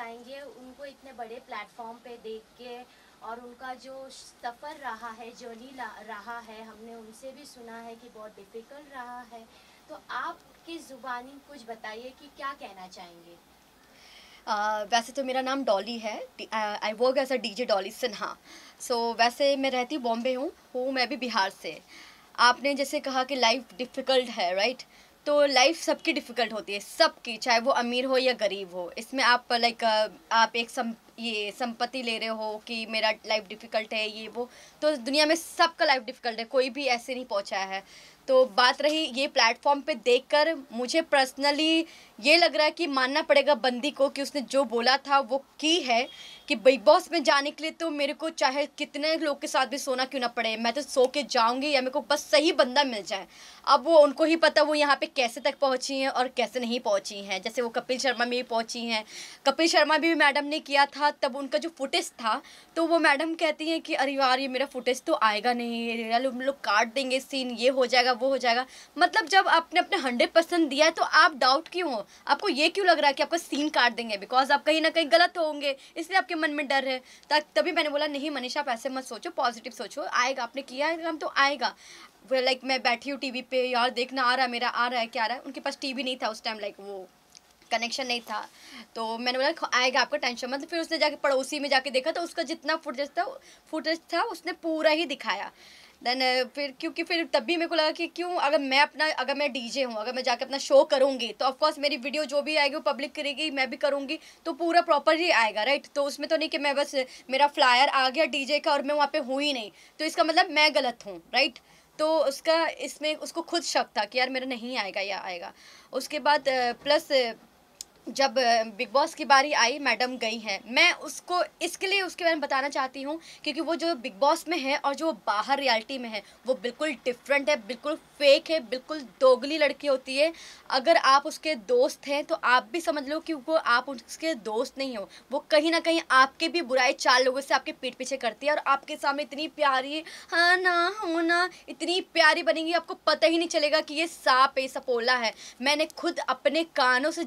चाहेंगे उनको इतने बड़े प्लेटफॉर्म पे देख के, और उनका जो सफ़र रहा है, जर्नी रहा है, हमने उनसे भी सुना है कि बहुत डिफ़िकल्ट रहा है। तो आपकी ज़ुबानी कुछ बताइए कि क्या कहना चाहेंगे? वैसे तो मेरा नाम डॉली है। I work as a DJ Dolly Sinha. वैसे मैं रहती बॉम्बे हूँ मैं भी बिहार से। आपने जैसे कहा कि लाइफ डिफ़िकल्ट है, राइट? तो लाइफ सबकी डिफ़िकल्ट होती है, सबकी, चाहे वो अमीर हो या गरीब हो। इसमें आप आप एक ये संपत्ति ले रहे हो कि मेरा लाइफ डिफ़िकल्ट है, ये वो। तो दुनिया में सबका लाइफ डिफ़िकल्ट है, कोई भी ऐसे नहीं पहुंचा है। तो बात रही ये प्लेटफॉर्म पे देखकर, मुझे पर्सनली ये लग रहा है कि मानना पड़ेगा बंदी को कि उसने जो बोला था वो की है, कि बिग बॉस में जाने के लिए तो मेरे को चाहे कितने लोग के साथ भी सोना क्यों ना पड़े, मैं तो सो के जाऊंगी, या मेरे को बस सही बंदा मिल जाए। अब वो उनको ही पता वो यहाँ पे कैसे तक पहुँची हैं और कैसे नहीं पहुँची हैं। जैसे वो कपिल शर्मा में भी पहुँची हैं। कपिल शर्मा भी मैडम ने किया था, तब उनका जो फुटेज था, तो वो मैडम कहती हैं कि अरे यार ये मेरा फुटेज तो आएगा नहीं, यार हम लोग काट देंगे सीन, ये हो जाएगा वो हो जाएगा। मतलब जब आपने अपने 100% दिया है तो आप डाउट क्यों हो? आपको ये क्यों लग रहा है कि आपका सीन काट देंगे? बिकॉज आप कहीं ना कहीं गलत होंगे, इसलिए आपके मन में डर है। तभी मैंने बोला नहीं मनीषा, आप ऐसे मत सोचो, पॉजिटिव सोचो, आएगा, आपने किया है काम तो आएगा। लाइक मैं बैठी हूँ टीवी पे, यार देखना आ रहा है मेरा, आ रहा है क्या आ रहा है। उनके पास टीवी नहीं था उस टाइम, लाइक वो कनेक्शन नहीं था। तो मैंने बोला आएगा, आपका टेंशन मत। फिर उसने जाके पड़ोसी में जाके देखा तो उसका जितना फुटेज था उसने पूरा ही दिखाया। देन फिर क्योंकि फिर तब भी मेरे को लगा कि क्यों, अगर मैं डीजे हूँ, अगर मैं जाके अपना शो करूँगी तो ऑफकोर्स मेरी वीडियो जो भी आएगी वो पब्लिक करेगी, मैं भी करूँगी, तो पूरा प्रॉपर ही आएगा, राइट? तो उसमें तो नहीं कि मैं बस मेरा फ्लायर आ गया डीजे का और मैं वहाँ पे हुई ही नहीं, तो इसका मतलब मैं गलत हूँ, राइट? तो उसका इसमें उसको खुद शक था कि यार मेरा नहीं आएगा या आएगा। उसके बाद प्लस जब बिग बॉस की बारी आई, मैडम गई हैं, मैं उसको इसके लिए उसके बारे में बताना चाहती हूँ क्योंकि वो जो बिग बॉस में है और जो बाहर रियलिटी में है वो बिल्कुल डिफरेंट है, बिल्कुल फेक है, बिल्कुल दोगली लड़की होती है। अगर आप उसके दोस्त हैं तो आप भी समझ लो कि वो आप उसके दोस्त नहीं हो, वो कहीं ना कहीं आपके भी बुराई 4 लोगों से आपके पीठ पीछे करती है और आपके सामने इतनी प्यारी, हाँ ना हो ना, इतनी प्यारी बनेगी आपको पता ही नहीं चलेगा कि ये सांप है, सपोला है। मैंने खुद अपने कानों से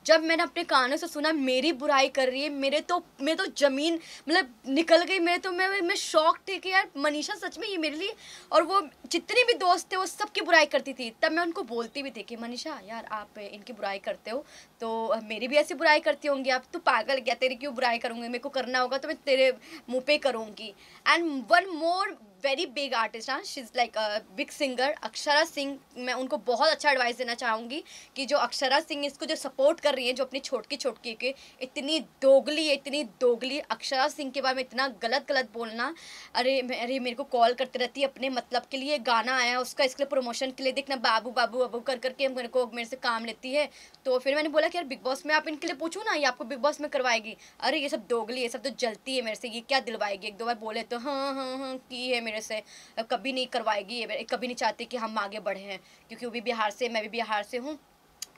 जब मैंने अपने कानों से सुना मेरी बुराई कर रही है, मेरे तो जमीन मतलब निकल गई। मैं शॉक थी कि यार मनीषा सच में ये मेरे लिए। और वो जितने भी दोस्त थे वो सबकी बुराई करती थी, तब मैं उनको बोलती भी थी कि मनीषा यार आप इनकी बुराई करते हो तो मेरी भी ऐसी बुराई करती होंगी आप, तू पागल क्या, तेरी क्यों बुराई करूंगी, मेरे को करना होगा तो मैं तेरे मुंह पे करूंगी। And one more very big artist, हाँ, she is like big singer, Akshara Singh. मैं उनको बहुत अच्छा एडवाइस देना चाहूँगी कि जो अक्षरा सिंह इसको जो सपोर्ट कर रही है, जो अपनी छोटकी के, इतनी दोगली है, इतनी दोगली। अक्षरा सिंह के बारे में इतना गलत गलत बोलना। अरे मेरे को कॉल करते रहती है अपने मतलब के लिए, गाना आया उसका, इसके लिए प्रमोशन के लिए, देखना बाबू बाबू बाबू कर करके मेरे से काम लेती है। तो फिर मैंने बोला कि यार बिग बॉस में आप इनके लिए पूछो ना, ये आपको बिग बॉस में करवाएगी। अरे ये सब दोगली, ये सब तो जलती है मेरे से, ये क्या दिलवाएगी, एक दो बार बोले तो हाँ हाँ हाँ की है मेरे से, कभी नहीं करवाएगी ये, कभी नहीं चाहती कि हम आगे बढ़े हैं, क्योंकि वो भी बिहार से, मैं भी बिहार से हूँ,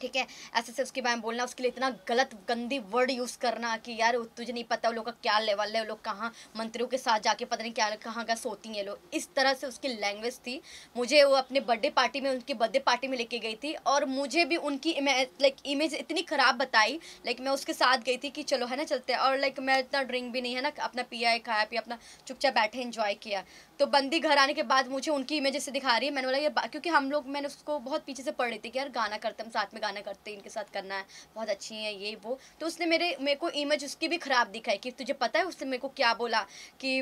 ठीक है। ऐसे से उसके बारे में बोलना, उसके लिए इतना गलत गंदी वर्ड यूज़ करना कि यार तुझे नहीं पता वो लोग का क्या लेवल है, वो लोग कहाँ मंत्रियों के साथ जाके पता नहीं क्या कहाँ का सोती हैं लोग, इस तरह से उसकी लैंग्वेज थी। मुझे वो अपने बर्थडे पार्टी में, उनकी बर्थडे पार्टी में लेके गई थी और मुझे भी उनकी इमेज इतनी ख़राब बताई। मैं उसके साथ गई थी कि चलो है ना चलते हैं, और मैं इतना ड्रिंक भी नहीं है ना, अपना पिया है, खाया पिया, अपना चुपचाप बैठे इन्जॉय किया। तो बंदी घर आने के बाद मुझे उनकी इमेज से दिखा रही है। मैंने बोला ये क्योंकि हम लोग, मैंने उसको बहुत पीछे से पढ़ रही थी कि यार गाना करते, हम साथ में गाना करते, इनके साथ करना है, बहुत अच्छी है ये वो। तो उसने मेरे को इमेज उसकी भी खराब दिखाई कि तुझे पता है उसने मेरे को क्या बोला कि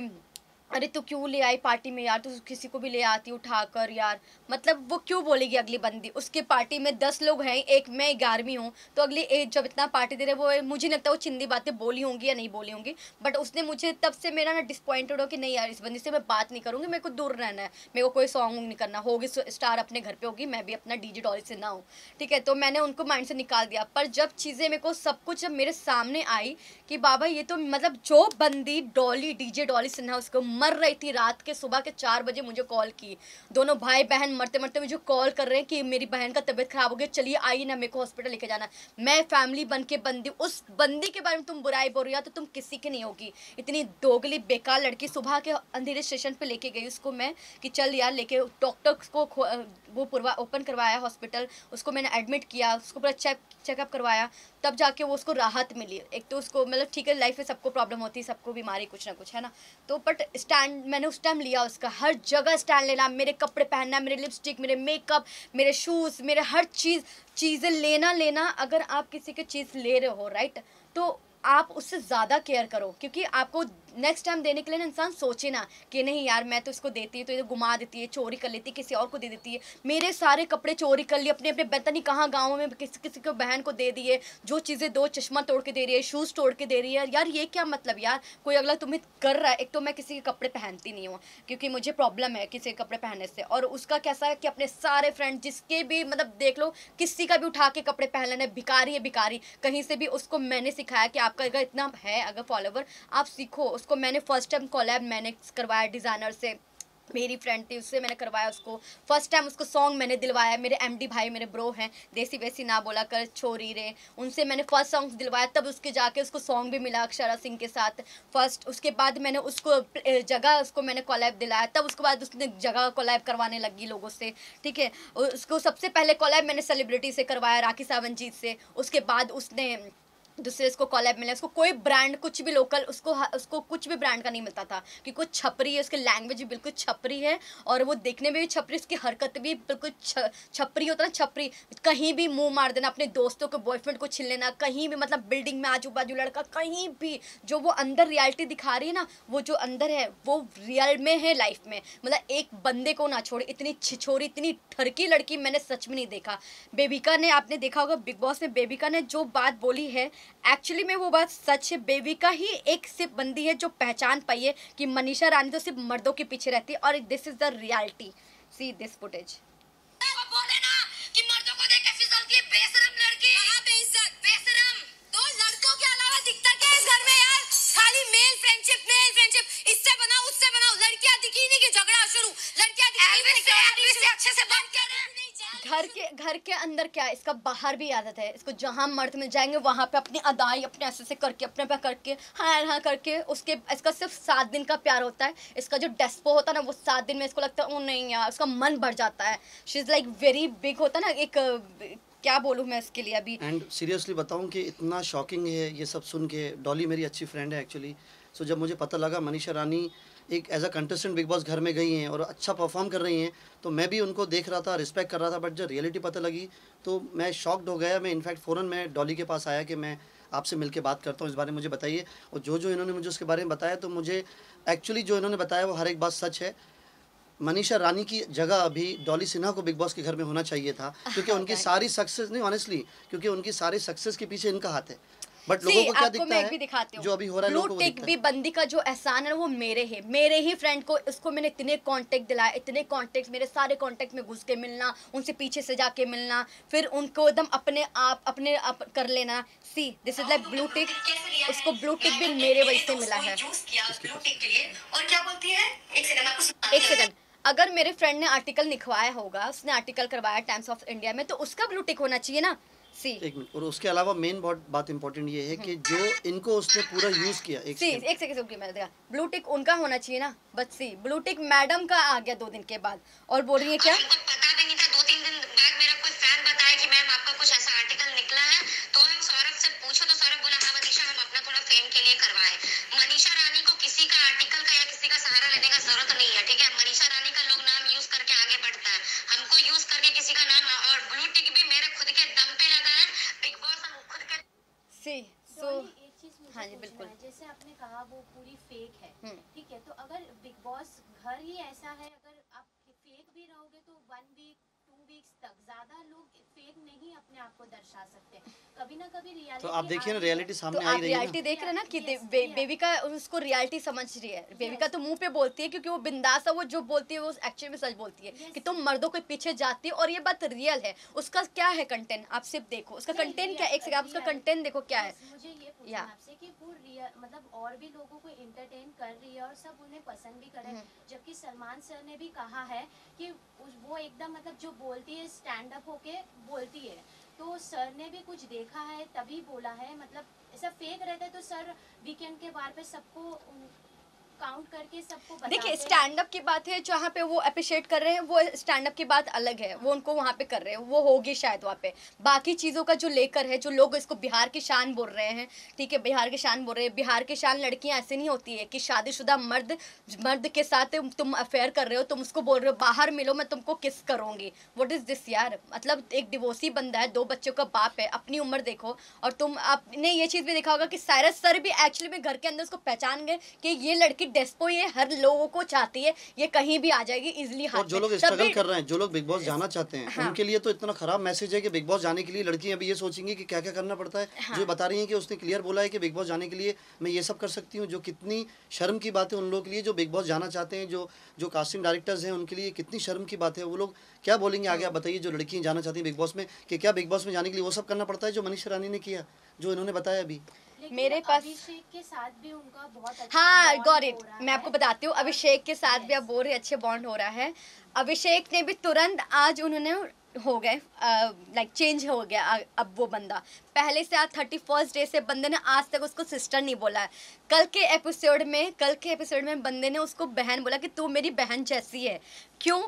अरे तू क्यों ले आई पार्टी में यार, तू किसी को भी ले आती उठाकर यार। मतलब वो क्यों बोलेगी अगली बंदी, उसके पार्टी में 10 लोग हैं, एक मैं 11वीं हूँ, तो अगली एक जब इतना पार्टी दे रहे, वो मुझे नहीं लगता वो चिंदी बातें बोली होंगी या नहीं बोली होंगी। बट उसने मुझे तब से मेरा ना डिसपॉइंटेड हो कि नहीं यार इस बंदी से मैं बात नहीं करूँगी, मेरे को दूर रहना है, मेरे को कोई सॉन्ग नहीं करना, होगी स्टार अपने घर पे होगी, मैं भी अपना डीजे डॉली से ना हूँ, ठीक है। तो मैंने उनको माइंड से निकाल दिया। पर जब चीज़ें मेरे को सब कुछ जब मेरे सामने आई कि बाबा ये तो मतलब जो बंदी डॉली, डीजे डॉली सिन्हा, उसको मर रही थी, रात के सुबह के 4 बजे मुझे कॉल की, दोनों भाई बहन मरते मरते मुझे कॉल कर रहे हैं कि मेरी बहन का तबीयत खराब हो गई, चलिए आइए ना, मेरे को हॉस्पिटल लेके जाना। मैं फैमिली बन के बंदी, उस बंदी के बारे में तुम बुराई बोल रही हो तो तुम किसी की नहीं होगी। इतनी दोगली बेकार लड़की, सुबह के अंधेरे स्टेशन पे लेके गई उसको मैं कि चल यार लेके, डॉक्टर को वो पूर्वा ओपन करवाया हॉस्पिटल, उसको मैंने एडमिट किया, उसको पूरा चेकअप करवाया। तब जाके वो उसको राहत मिली। एक तो उसको मतलब ठीक है, लाइफ में सबको प्रॉब्लम होती है, सबको बीमारी कुछ ना कुछ है ना, तो बट स्टैंड मैंने उस टाइम लिया उसका, हर जगह स्टैंड लेना, मेरे कपड़े पहनना, मेरे लिपस्टिक, मेरे मेकअप, मेरे शूज़, मेरे हर चीज़ें लेना। अगर आप किसी की चीज़ ले रहे हो राइट, तो आप उससे ज़्यादा केयर करो, क्योंकि आपको नेक्स्ट टाइम देने के लिए ना इंसान सोचे ना कि नहीं यार मैं तो इसको देती है तो ये घुमा देती है, चोरी कर लेती है, किसी और को दे देती है। मेरे सारे कपड़े चोरी कर लिए, अपने अपने पता नहीं कहाँ गाँव में किसी किसी को बहन को दे दिए, जो चीज़ें दो चश्मा तोड़ के दे रही है, शूज़ तोड़ के दे रही है। यार ये क्या मतलब यार, कोई अगला तुम्हें कर रहा है। एक तो मैं किसी के कपड़े पहनती नहीं हूँ क्योंकि मुझे प्रॉब्लम है किसी के कपड़े पहनने से, और उसका कैसा है कि अपने सारे फ्रेंड जिसके भी मतलब देख लो, किसी का भी उठा के कपड़े पहन लेना, भिखारी है भिखारी कहीं से भी। उसको मैंने सिखाया कि आपका अगर इतना है अगर फॉलोवर, आप सीखो। उसको मैंने फर्स्ट टाइम कोलैब मैंने करवाया डिज़ाइनर से, मेरी फ्रेंड थी उससे मैंने करवाया उसको फर्स्ट टाइम, उसको सॉन्ग मैंने दिलवाया। मेरे एमडी भाई मेरे ब्रो हैं, देसी वैसी ना बोला कर छोरी रे, उनसे मैंने फर्स्ट सॉन्ग दिलवाया, तब उसके जाके उसको सॉन्ग भी मिला अक्षरा सिंह के साथ फर्स्ट। उसके बाद मैंने उसको जगह उसको मैंने कोलैब दिलाया, तब उसके बाद उसने जगह कोलैब करवाने लगी लोगों से, ठीक है। उसको सबसे पहले कोलैब मैंने सेलिब्रिटी से करवाया, राखी सावंतजीत से। उसके बाद उसने दूसरे उसको कॉलैब मिला, उसको कोई ब्रांड कुछ भी लोकल उसको कुछ भी ब्रांड का नहीं मिलता था, कि कुछ छपरी है, उसकी लैंग्वेज भी बिल्कुल छपरी है, और वो देखने में भी छपरी, उसकी हरकत भी बिल्कुल छपरी होता ना, छपरी। कहीं भी मुंह मार देना, अपने दोस्तों के बॉयफ्रेंड को छीन लेना, कहीं भी मतलब बिल्डिंग में आजू बाजू लड़का, कहीं भी जो वो अंदर रियलिटी दिखा रही है ना, वो जो अंदर है वो रियल में है लाइफ में। मतलब एक बंदे को ना छोड़े, इतनी छिछोरी इतनी ठरकी लड़की मैंने सच में नहीं देखा। बेबिका ने, आपने देखा होगा बिग बॉस में, बेबिका ने जो बात बोली है एक्चुअली में वो बात सच है। बेबिका ही एक सिर्फ बंदी है जो पहचान पाई है कि मनीषा रानी तो सिर्फ मर्दों के पीछे रहती है, और this is the reality. See this footage. बोले ना कि मर्दों को देख के फिसलती है, बेशरम लड़की। बेइज्जत, बेशरम। तो लड़कों के अलावा दिखता क्या है इस घर में यार? खाली मेल फ्रेंडशिप, इससे बनाओ उससे बनाओ, लड़कियां दिखी नहीं कि झगड़ा शुरू, लड़कियां दिखी से अच्छे से बात कर रहे हैं। घर के अंदर क्या है, इसका बाहर भी आदत है इसको, जहाँ मर्द मिल जाएंगे वहाँ पे अपनी अदाई अपने ऐसे से करके अपने पे करके हाँ करके उसके, इसका सिर्फ 7 दिन का प्यार होता है। इसका जो डेस्पो होता है ना, वो 7 दिन में इसको लगता है ओ नहीं यार, उसका मन भर जाता है। She is like very big होता है ना, एक क्या बोलूँ मैं इसके लिए अभी। एंड सीरियसली बताऊं कि इतना शॉकिंग है ये सब सुन के। डॉली मेरी अच्छी फ्रेंड है एक्चुअली। सो जब मुझे पता लगा मनीषा रानी एक as a contestant Bigg Boss घर में गई हैं और अच्छा परफॉर्म कर रही हैं, तो मैं भी उनको देख रहा था, रिस्पेक्ट कर रहा था। बट जब रियलिटी पता लगी तो मैं शॉक्ड हो गया। मैं इनफैक्ट फ़ौरन मैं डॉली के पास आया कि मैं आपसे मिलके बात करता हूँ, इस बारे में मुझे बताइए। और जो जो इन्होंने मुझे उसके बारे में बताया, तो मुझे एक्चुअली जो इन्होंने बताया वो हर एक बात सच है। मनीषा रानी की जगह अभी डॉली सिन्हा को बिग बॉस के घर में होना चाहिए था, क्योंकि उनकी सारी सक्सेस, नहीं ऑनेस्टली, क्योंकि उनकी सारी सक्सेस के पीछे इनका हाथ है। बट लोगों को क्या दिखता है जो अभी हो रहा है, लोगों को ब्लू टिक भी बंदी का जो एहसान है वो मेरे ही फ्रेंड को, इसको मैंने इतने कांटेक्ट दिलाए, इतने कांटेक्ट, मेरे सारे कांटेक्ट में घुस के मिलना, उनसे पीछे से जाके मिलना, फिर उनको एकदम अपने आप कर लेना। See this is like blue tick. उसको ब्लू टिक भी मेरे वजह से मिला है। और क्या बोलती है, एक सेकंड, अगर मेरे फ्रेंड ने आर्टिकल लिखवाया होगा, उसने आर्टिकल करवाया टाइम्स ऑफ इंडिया में, तो उसका ब्लू टिक होना चाहिए ना। सी एक मिनट, और उसके अलावा मेन बात इंपॉर्टेंट ये है कि जो इनको उसने पूरा यूज किया। एक सेकंड मैंने देखा, ब्लू टिक उनका होना चाहिए ना। But see blue tick madam का आ गया 2 दिन के बाद, और बोल रही है क्या, पता भी नहीं था। 2-3 दिन बाद मेरा कोई फैन बताया कि मैम आपका कुछ ऐसा आर्टिकल निकला है, तो हम सौरभ से पूछो, तो सौरभ बोला हाँ मनीषा हम अपना थोड़ा फेम के लिए करवाए। मनीषा रानी को किसी का आर्टिकल का या किसी का सहारा लेने का जरूरत नहीं है, ठीक है। मनीषा रानी का लोग नाम यूज करके आगे बढ़ता है, हमको यूज करके किसी का नाम, और ब्लू टिक भी मेरे खुद के दम पे लगा है। बिग बॉस हम खुद के सी सो एक चीज मुझे हाँ जी, पूछना बिल्कुल। है, जैसे आपने कहा वो पूरी फेक है, हम्म। ठीक है, तो अगर बिग बॉस घर ही ऐसा है, अगर आप फेक भी रहोगे तो 1 वीक 2 वीक्स तक, ज्यादा लोग फेक नहीं अपने आप को दर्शा सकते, कभी ना कभी रियलिटी। तो आप देखिए ना, रियलिटी तो सामने आप आई रही है रियलिटी ना। देख रहे हैं ना कि Yes, बेबिका उसको रियलिटी समझ रही है। बेबिका तो मुंह पे बोलती है क्योंकि वो बिंदास है, वो जो बोलती है वो एक्चुअली में सच बोलती है Yes. कि तुम मर्दों के पीछे जाती हो, और ये बात रियल है। उसका क्या है कंटेंट, आप सिर्फ देखो उसका कंटेंट क्या है। एक सेकंड, आप उसका कंटेंट देखो क्या है। मुझे ये पूछना या आपसे कि वो रियल मतलब और भी लोगों को इंटरटेन कर रही है और सब उन्हें पसंद भी कर रहे हैं, जबकि सलमान सर ने भी कहा है कि वो एकदम मतलब जो बोलती है स्टैंड अप होके बोलती है, तो सर ने भी कुछ देखा है तभी बोला है। मतलब ऐसा फेक रहता है तो सर वीकेंड के बार पे सबको काउंट करके सबको बताते देखिए हैं। स्टैंड अप की बात है, जहाँ पे वो अप्रिशिएट कर रहे हैं वो स्टैंड अप की बात अलग है, वो उनको वहाँ पे कर रहे हैं, वो होगी शायद वहाँ पे। बाकी चीज़ों का जो लेकर है, जो लोग इसको बिहार की शान बोल रहे हैं, ठीक है, बिहार की शान बोल रहे हैं। बिहार की शान लड़कियाँ ऐसे नहीं होती है कि शादीशुदा मर्द मर्द के साथ तुम अफेयर कर रहे हो, तुम उसको बोल रहे हो बाहर मिलो मैं तुमको किस करूँगी। व्हाट इज़ दिस यार, मतलब एक डिवोर्सी बंदा है, 2 बच्चों का बाप है, अपनी उम्र देखो। और तुम आपने ये चीज़ भी देखा होगा कि साइरस सर भी एक्चुअली में घर के अंदर उसको पहचान गए कि ये लड़की डेस्पो, ये हर लोगों को चाहती है, ये कहीं भी आ जाएगी इजीली हाथ और जो में। लोग स्ट्रगल कर रहे हैं, जो लोग बिग बॉस जाना चाहते हैं, हाँ। उनके लिए तो इतना खराब मैसेज है कि बिग बॉस जाने के लिए लड़कियां अभी ये सोचेंगी कि क्या क्या करना पड़ता है। हाँ। जो बता रही हैं कि उसने क्लियर बोला है कि बिग बॉस जाने के लिए मैं ये सब कर सकती हूँ, जो कितनी शर्म की बात है उन लोगों के लिए जो बिग बॉस जाना चाहते हैं, जो जो कास्टिंग डायरेक्टर्स हैं उनके लिए कितनी शर्म की बात है। वो लोग क्या बोलेंगे आगे, आप बताइए। जो लड़कियां जाना चाहती हैं बिग बॉस में, कि क्या बिग बॉस में जाने के लिए वो सब करना पड़ता है जो मनीषा रानी ने किया, जो इन्होंने बताया अभी। लेकिन मेरे पास- अभिषेक के साथ भी उनका बहुत अच्छा हाँ bond गॉट इट, हो रहा मैं आपको है। बताती हूँ। अभिषेक के साथ भी Yes. आप बोल रहे अच्छे बॉन्ड हो रहा है। अभिषेक ने भी तुरंत आज उन्होंने हो गए लाइक चेंज हो गया। अब वो बंदा पहले से आज 31st डे से बंदे ने आज तक उसको सिस्टर नहीं बोला है। कल के एपिसोड में बंदे ने उसको बहन बोला कि तू मेरी बहन जैसी है। क्यों?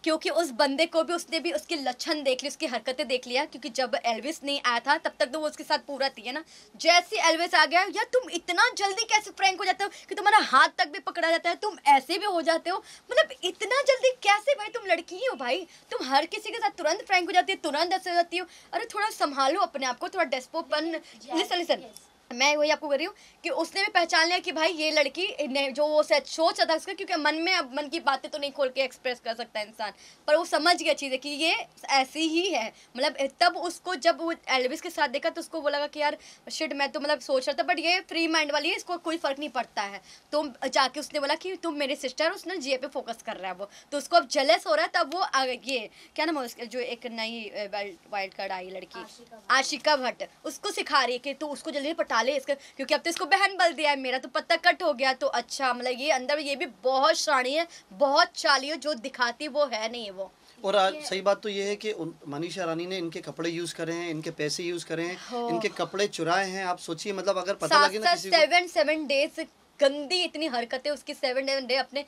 क्योंकि उस बंदे को भी उसने भी उसके लक्षण देख लिए, उसकी हरकतें देख लिया। क्योंकि जब एल्विस नहीं आया था तब तक तो वो उसके साथ पूरा थी, है ना। जैसे एल्विस आ गया, यार तुम इतना जल्दी कैसे फ्रैंक हो जाते हो कि तुम्हारा हाथ तक भी पकड़ा जाता है, तुम ऐसे भी हो जाते हो, मतलब इतना जल्दी कैसे भाई? तुम लड़की ही हो भाई, तुम हर किसी के साथ तुरंत फ्रैंक हो जाती है, तुरंत ऐसे हो जाती हो। अरे थोड़ा संभालो अपने आप को, थोड़ा डेस्पोपन। लिसन मैं वही आपको कर रही हूँ कि उसने भी पहचान लिया कि भाई ये लड़की जो वो सोच रहा था उसका, क्योंकि मन की बातें तो नहीं खोल के एक्सप्रेस कर सकता इंसान, पर वो समझ गया चीज़ है कि ये ऐसी ही है। मतलब तब उसको जब वो एल्विस के साथ देखा तो उसको वो लगा कि यार शिट, मैं तो मतलब सोच रहा था बट ये फ्री माइंड वाली है, इसको कोई फर्क नहीं पड़ता है। तो जाके उसने बोला कि तुम मेरी सिस्टर, उसने जीए पे फोकस कर रहा है वो, तो उसको अब जेलस हो रहा है। तब वो ये क्या नाम है उसका, जो एक नई वाइल्ड कार्ड आई लड़की आशिका भट्ट, उसको सिखा रही है कि तू उसको जल्दी पटा ले इसका, क्योंकि अब तो इसको बहन बल दिया है, मेरा तो पत्ता कट हो गया। तो अच्छा, मतलब ये अंदर ये भी बहुत शानी है, बहुत चाली है, जो दिखाती वो है नहीं है वो। और आज सही बात तो ये है कि मनीषा रानी ने इनके कपड़े यूज करे हैं, इनके पैसे यूज करे हैं, इनके कपड़े चुराए हैं। आप सोचिए, मतलब अगर पता लगे ना किसी को 7 डेज गंदी इतनी हरकतें उसकी, 7 डे अपने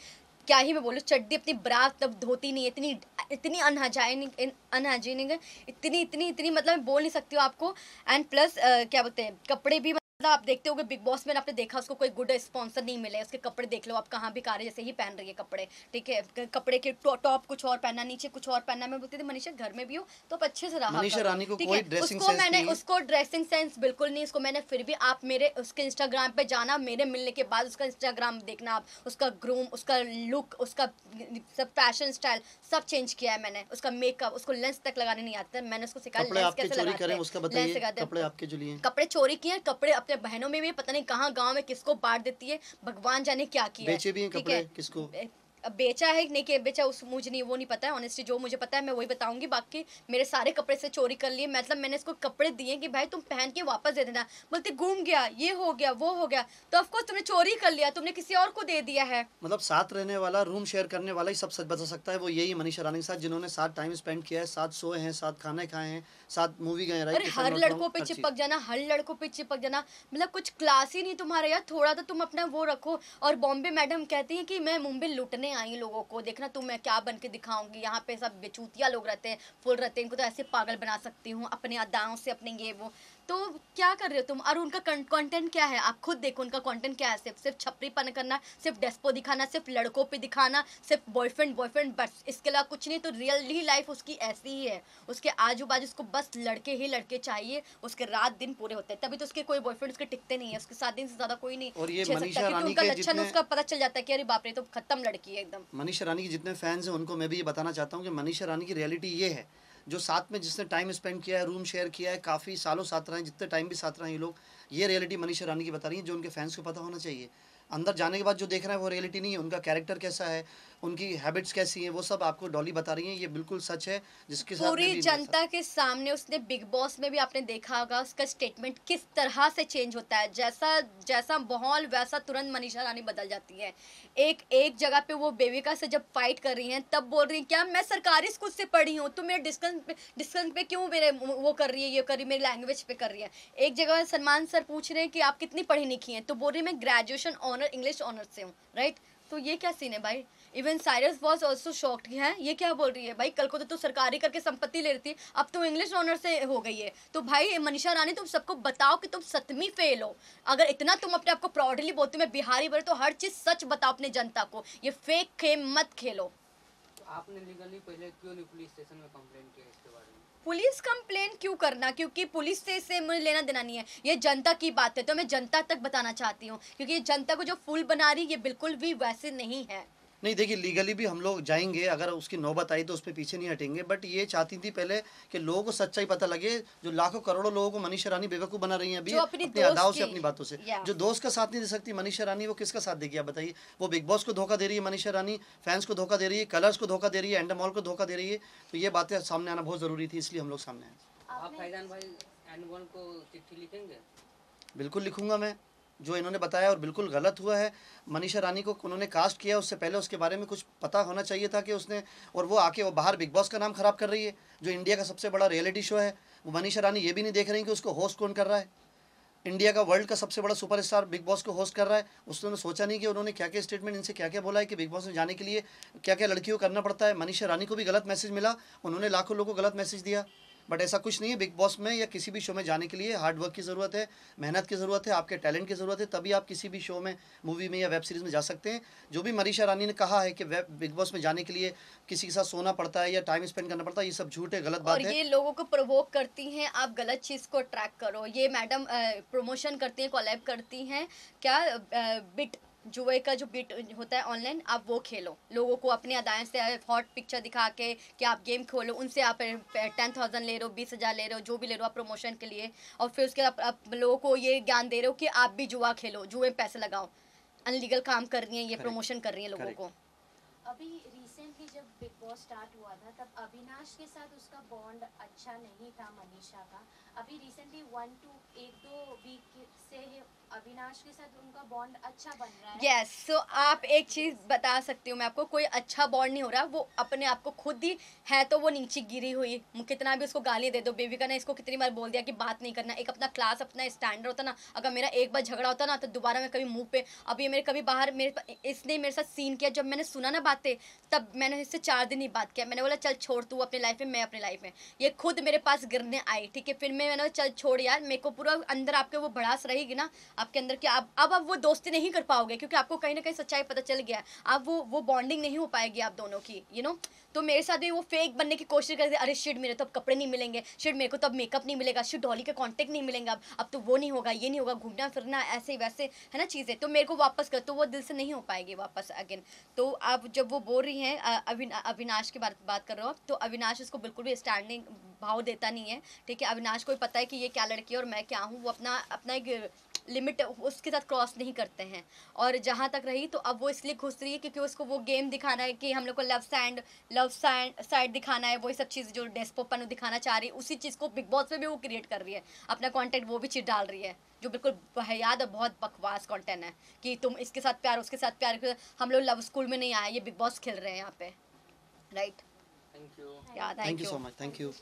क्या ही मैं बोलूँ, चड्डी अपनी ब्रा तब धोती नहीं है, इतनी इतनी अनहाइजीनिक है, इतनी मतलब मैं बोल नहीं सकती हूँ आपको। एंड प्लस क्या बोलते हैं, कपड़े भी आप देखते होगे बिग बॉस में आपने देखा उसको कोई गुड स्पॉन्सर नहीं मिले, उसके कपड़े देख लो आप, कहाँ भी कार जैसे ही पहन रही है कपड़े, ठीक है। कपड़े के टॉप कुछ और पहना, नीचे कुछ और पहना। मैं बोलती थी मनीषा घर में भी हो तो आप अच्छे से रहा मनीषा रानी को ठीक कोई है। ड्रेसिंग उसको सेंस मैंने नहीं है। उसको ड्रेसिंग सेंस बिल्कुल नहीं, उसको मैंने फिर भी आप मेरे उसके इंस्टाग्राम पे जाना, मेरे मिलने के बाद उसका इंस्टाग्राम देखना आप, उसका ग्रूम, उसका लुक, उसका सब फैशन स्टाइल सब चेंज किया है मैंने। उसका मेकअप, उसको लेंस तक लगाने नहीं आता, मैंने उसको सिखाया कपड़े लेंस आपके कैसे चोरी लगाते करें हैं, उसका लेंस बताइए। सिखाते हैं। कपड़े आपके जो लिए कपड़े चोरी किए हैं, कपड़े अपने बहनों में भी पता नहीं कहाँ गांव में किसको बांट देती है, भगवान जाने क्या किया है, बेचे भी हैं ठीक कपड़े है। किसको? अब बेचा है नहीं कि बेचा, उस मुझे नहीं वो नहीं पता है ऑनेस्टली, जो मुझे पता है मैं वही बताऊंगी। बाकी मेरे सारे कपड़े से चोरी कर लिए, मतलब मैंने इसको कपड़े दिए कि भाई तुम पहन के वापस दे देना, बोलते घूम गया, ये हो गया, वो हो गया, तो ऑफकोर्स तुमने चोरी कर लिया, तुमने किसी और को दे दिया है। मतलब साथ रहने वाला, रूम शेयर करने वाला ही सब सच बता सकता है, वो यही मनीषा रानी के साथ, जिन्होंने साथ टाइम स्पेंड किया है, साथ सोए हैं, साथ खाने खाए हैं, साथ मूवी गए, अरे हर लड़कों पे चिपक जाना, हर लड़कों पे चिपक जाना, मतलब कुछ क्लास ही नहीं तुम्हारा यार, थोड़ा तो तुम अपना वो रखो। और बॉम्बे मैडम कहती हैं कि मैं मुंबई लूटने आई लोगों को, देखना तुम मैं क्या बन के दिखाऊंगी, यहाँ पे सब बेचूतिया लोग रहते हैं, फुल रहते हैं, इनको तो ऐसे पागल बना सकती हूँ अपने अदाओं से, अपने ये वो। तो क्या कर रहे हो तुम? और उनका कंटेंट क्या है आप खुद देखो, उनका कंटेंट क्या है, सिर्फ छपरीपन करना, सिर्फ डेस्पो दिखाना, सिर्फ लड़कों पे दिखाना, सिर्फ बॉयफ्रेंड बस, इसके अलावा कुछ नहीं। तो रियली लाइफ उसकी ऐसी ही है, उसके आजू बाजू उसको बस लड़के ही लड़के चाहिए, उसके रात दिन पूरे होते हैं, तभी तो उसके कोई बॉयफ्रेंड उसके टिकते नहीं है, उसके 7 दिन से ज्यादा कोई नहीं और ये झेल मनीषा सकता, क्योंकि रानी उनका के लक्षण जितने- उसका पता चल जाता है कि अरे बाप रे तो खत्म लड़की है एकदम। मनीषा रानी के जितने फैंस हैं उनको मैं भी ये बताना चाहता हूँ कि मनीषा रानी की रियलिटी ये है, जो साथ में जिसने टाइम स्पेंड किया है, रूम शेयर किया है, काफ़ी सालों साथ रहे हैं, जितने टाइम भी साथ रहे हैं ये लोग, ये रियलिटी मनीषा रानी की बता रही है, जो उनके फैंस को पता होना चाहिए। अंदर जाने के बाद जो देख रहे हैं वो रियलिटी नहीं है, उनका कैरेक्टर कैसा है, उनकी हैबिट्स कैसी हैं, वो सब आपको डॉली बता रही हैं, ये बिल्कुल सच है, जिसके साथ मैं पूरी भी- जनता के सामने उसने बिग बॉस में भी आपने देखा होगा उसका स्टेटमेंट किस तरह से चेंज होता है, जैसा जैसा माहौल वैसा तुरंत मनीषा रानी बदल जाती है। एक जगह पे वो बेविका से जब फाइट कर रही हैं तब बोल रही हैं क्या मैं सरकारी स्कूल से पढ़ी हूँ, तो मेरे डिस्टेंस पे क्यों मेरे वो कर रही है, ये कर रही है, मेरी लैंग्वेज पे कर रही है। एक जगह सलमान सर पूछ रहे हैं कि आप कितनी पढ़ी लिखी हैं, तो बोल रही है मैं ग्रेजुएशन ऑनर्स इंग्लिश ऑनर से हूँ, राइट। तो ये क्या सीन है भाई। Even Cyrus was also shocked है, ये क्या बोल रही है भाई, कल को तो तू सरकारी करके संपत्ति ले रही थी, अब तो इंग्लिश ऑनर से हो गई है। तो भाई मनीषा रानी तुम सबको बताओ कि तुम सतमी फेल हो। अगर इतना तुम अपने आपको प्राउडली बोलते हो मैं बिहारी बोले, तो हर चीज़ सच बताओ अपने जनता को, ये फेक गेम मत खेलो। तो आपने लीगली पहले क्यों नहीं पुलिस स्टेशन में कंप्लेंट किया इसके बारे में? पुलिस कंप्लेन क्यों करना, क्योंकि पुलिस से इससे मुझे लेना देना नहीं है, ये जनता की बात है। तो मैं जनता तक बताना चाहती हूँ, क्योंकि ये जनता को जो फूल बना रही ये बिल्कुल भी वैसे नहीं है। नहीं देखिए, लीगली भी हम लोग जाएंगे, अगर उसकी नौबत आई तो उस पर पीछे नहीं हटेंगे, बट ये चाहती थी पहले कि लोगों को सच्चाई पता लगे। जो लाखों करोड़ों लोगों को मनीषा रानी बेवकूफ़ बना रही है अभी अपनी अदाओं से, अपनी बातों से। जो दोस्त का साथ नहीं दे सकती मनीषा रानी, वो किसका साथ देगी आप बताइए। वो बिग बॉस को धोखा दे रही है मनीषा रानी, फैंस को धोखा दे रही है, कलर्स को धोखा दे रही है, एंडमॉल को धोखा दे रही है। तो ये बातें सामने आना बहुत ज़रूरी थी, इसलिए हम लोग सामने आए। आप फैजान भाई एंडमॉल को चिट्ठी लिखेंगे? बिल्कुल लिखूंगा मैं, जो इन्होंने बताया और बिल्कुल गलत हुआ है। मनीषा रानी को उन्होंने कास्ट किया, उससे पहले उसके बारे में कुछ पता होना चाहिए था कि उसने, और वो आके वो बाहर बिग बॉस का नाम खराब कर रही है, जो इंडिया का सबसे बड़ा रियलिटी शो है। वो मनीषा रानी ये भी नहीं देख रही कि उसको होस्ट कौन कर रहा है। इंडिया का, वर्ल्ड का सबसे बड़ा सुपरस्टार बिग बॉस को होस्ट कर रहा है। उसने सोचा नहीं कि उन्होंने क्या क्या स्टेटमेंट, इनसे क्या क्या बोला है कि बिग बॉस में जाने के लिए क्या क्या लड़कियों को करना पड़ता है। मनीषा रानी को भी गलत मैसेज मिला, उन्होंने लाखों लोगों को गलत मैसेज दिया। बट ऐसा कुछ नहीं है, बिग बॉस में या किसी भी शो में जाने के लिए हार्ड वर्क की ज़रूरत है, मेहनत की ज़रूरत है, आपके टैलेंट की ज़रूरत है, तभी आप किसी भी शो में, मूवी में या वेब सीरीज़ में जा सकते हैं। जो भी मनीषा रानी ने कहा है कि बिग बॉस में जाने के लिए किसी के साथ सोना पड़ता है या टाइम स्पेंड करना पड़ता है, ये सब झूठ है, गलत बात है। और ये लोगों को प्रोवोक करती हैं, आप गलत चीज़ को ट्रैक करो। ये मैडम प्रमोशन करती हैं, कोलैब करती हैं, क्या बिट जुए का जो बिट होता है ऑनलाइन, आप वो खेलो, लोगों को अपने अदाएँ से हॉट पिक्चर दिखा के कि आप गेम खोलो, उनसे आप 10,000 ले रहे हो, 20,000 ले रहे हो, जो भी ले रहे हो आप प्रमोशन के लिए, और फिर उसके बाद आप लोगों को ये ज्ञान दे रहे हो कि आप भी जुआ खेलो, जुए में पैसे लगाओ, अनलीगल काम कर रही हैं ये, प्रमोशन कर रही हैं लोगों को। अभी रिसेंटली जब बिग बॉस स्टार्ट हुआ था तब अविनाश के साथ उसका बॉन्ड अच्छा नहीं था मनीषा का। अभी रिसेंटली 1-2 वीक से अविनाश के साथ उनका बॉन्ड अच्छा बन रहा है। यस, सो आप एक चीज़ बता सकती हूँ मैं आपको, कोई अच्छा बॉन्ड नहीं हो रहा, वो अपने आप को खुद ही है, तो वो नीचे गिरी हुई। कितना भी उसको गाली दे दो, बेबीका ने इसको कितनी बार बोल दिया कि बात नहीं करना, एक अपना क्लास, अपना स्टैंडर्ड होता ना। अगर मेरा एक बार झगड़ा होता ना तो दोबारा मैं कभी मुंह पे, अभी मेरे कभी बाहर, इसने मेरे साथ सीन किया, जब मैंने सुना ना बातें, तब मैंने इससे 4 दिन ही बात किया। मैंने बोला चल छोड़, तू अपनी लाइफ में, मैं अपनी लाइफ में। ये खुद मेरे पास गिरने आई, ठीक है, फिर मैंने बोला चल छोड़ यार, मेरे को पूरा अंदर आपके वो भड़ास रहेगी ना आपके अंदर कि अब वो दोस्ती नहीं कर पाओगे, क्योंकि आपको कहीं ना कहीं सच्चाई पता चल गया है। अब वो बॉन्डिंग नहीं हो पाएगी आप दोनों की, तो मेरे साथ भी वो फेक बनने की कोशिश करते, अरे शिट मेरे तो अब कपड़े नहीं मिलेंगे, शिट मेरे को तो अब मेकअप नहीं मिलेगा, शिट डॉली का कांटेक्ट नहीं मिलेगा, अब तो वो नहीं होगा, ये नहीं होगा, घूमना फिरना ऐसे वैसे है ना चीज़ें, तो मेरे को वापस कर, तो वो दिल से नहीं हो पाएगी वापस अगेन। तो अब जब वो बोल रही हैं अविनाश की बात कर रहे हो आप, तो अविनाश इसको बिल्कुल भी स्टैंडिंग भाव देता नहीं है, ठीक है। अविनाश को भी पता है कि ये क्या लड़की है और मैं क्या हूँ, वो अपना एक लिमिट उसके साथ क्रॉस नहीं करते हैं। और जहाँ तक रही, तो अब वो इसलिए घुस रही है क्योंकि उसको वो गेम दिखाना है कि हम लोग को लव साइड दिखाना है, वही सब चीज़ जो डेस्पोपन दिखाना चाह रही है, उसी चीज़ को बिग बॉस में भी वो क्रिएट कर रही है, अपना कंटेंट वो भी चीज़ डाल रही है, जो बिल्कुल बेहयाद और बहुत बकवास कंटेंट है कि तुम इसके साथ प्यार, उसके साथ प्यार। हम लोग लव स्कूल में नहीं आए, ये बिग बॉस खेल रहे हैं यहाँ पे, राइट। Thank you. या thank you so much, thank you.